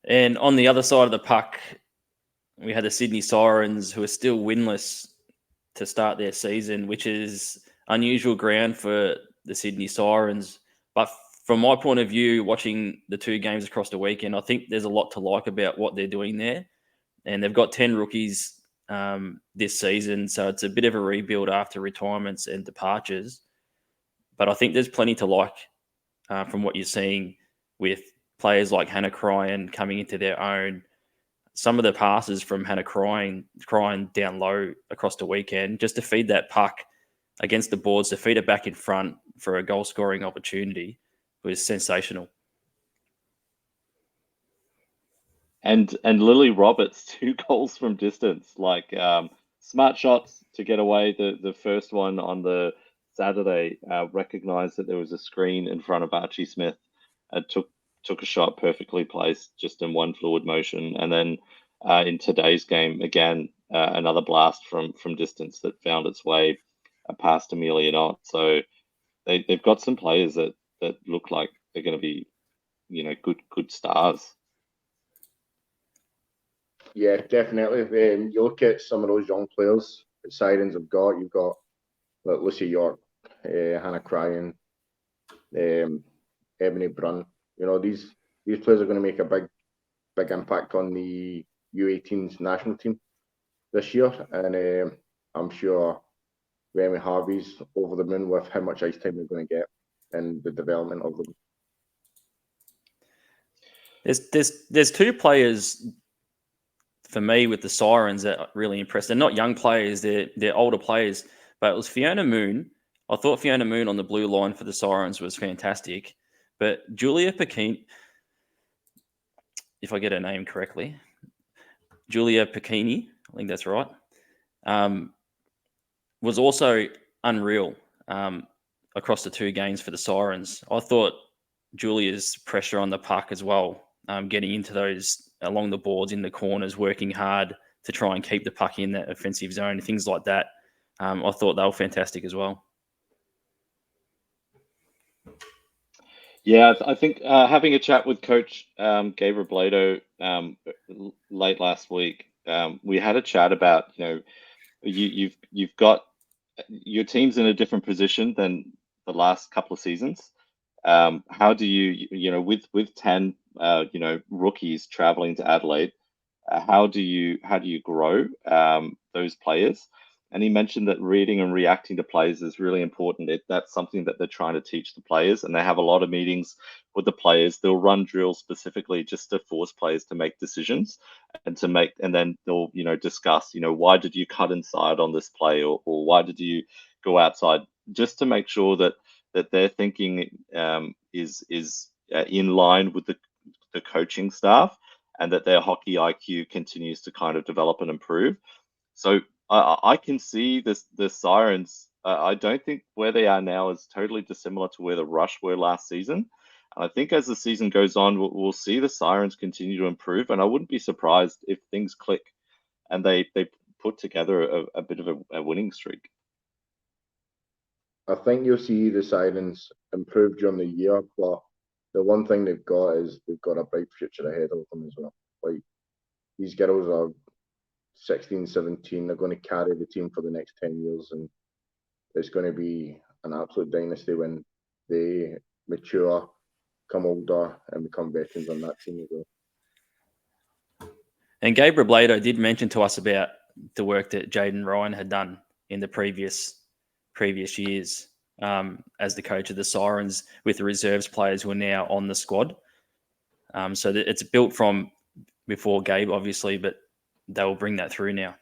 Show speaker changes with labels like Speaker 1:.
Speaker 1: And on the other side of the puck, we had the Sydney Sirens, who are still winless to start their season, which is unusual ground for the Sydney Sirens. But from my point of view, watching the two games across the weekend, I think there's a lot to like about what they're doing there. And they've got 10 rookies this season, so it's a bit of a rebuild after retirements and departures. But I think there's plenty to like from what you're seeing with players like Hannah Cryan coming into their own. Some of the passes from Hannah Cryan down low across the weekend, just to feed that puck against the boards, to feed it back in front for a goal scoring opportunity, was sensational.
Speaker 2: And Lily Roberts, 2 goals from distance, like smart shots to get away. The first one on the Saturday recognized that there was a screen in front of Archie Smith and took a shot perfectly placed, just in one fluid motion. And then in today's game, again, another blast from distance that found its way past Amelia Knott. So they've got some players that look like they're going to be, good stars.
Speaker 3: Yeah, definitely. You look at some of those young players that Sirens have got. You've got like Lucy York, Hannah Cryan, Ebony Brunt. These players are going to make a big impact on the U18's national team this year, and I'm sure Remy Harvey's over the moon with how much ice time they're going to get and the development of them.
Speaker 1: There's two players for me with the Sirens that really impressed. They're not young players; they're older players. But it was Fiona Moon. I thought Fiona Moon on the blue line for the Sirens was fantastic. But Julia Pacini, if I get her name correctly, Julia Pacini, I think that's right, was also unreal across the two games for the Sirens. I thought Julia's pressure on the puck as well, getting into those along the boards, in the corners, working hard to try and keep the puck in that offensive zone, things like that. I thought they were fantastic as well.
Speaker 2: Yeah, I think having a chat with Coach Gabriel Blado late last week, we had a chat about, you've got your team's in a different position than the last couple of seasons. How do you, with 10 rookies traveling to Adelaide, how do you grow those players? And he mentioned that reading and reacting to players is really important. That's something that they're trying to teach the players, and they have a lot of meetings with the players. They'll run drills specifically just to force players to make decisions, and then they'll discuss, why did you cut inside on this play, or why did you go outside, just to make sure that their thinking is in line with the coaching staff, and that their hockey IQ continues to kind of develop and improve. So I can see the Sirens. I don't think where they are now is totally dissimilar to where the Rush were last season. And I think as the season goes on, we'll see the Sirens continue to improve. And I wouldn't be surprised if things click and they put together a bit of a winning streak.
Speaker 3: I think you'll see the Sirens improve during the year, but the one thing they've got is they've got a bright future ahead of them as well. Like, these girls are 16, 17, they're going to carry the team for the next 10 years, and it's going to be an absolute dynasty when they mature, become older, and become veterans on that team as well.
Speaker 1: And Gabriel Blado did mention to us about the work that Jaden Ryan had done in the previous years as the coach of the Sirens, with the reserves players who are now on the squad. So that it's built from before Gabe, obviously, but they will bring that through now.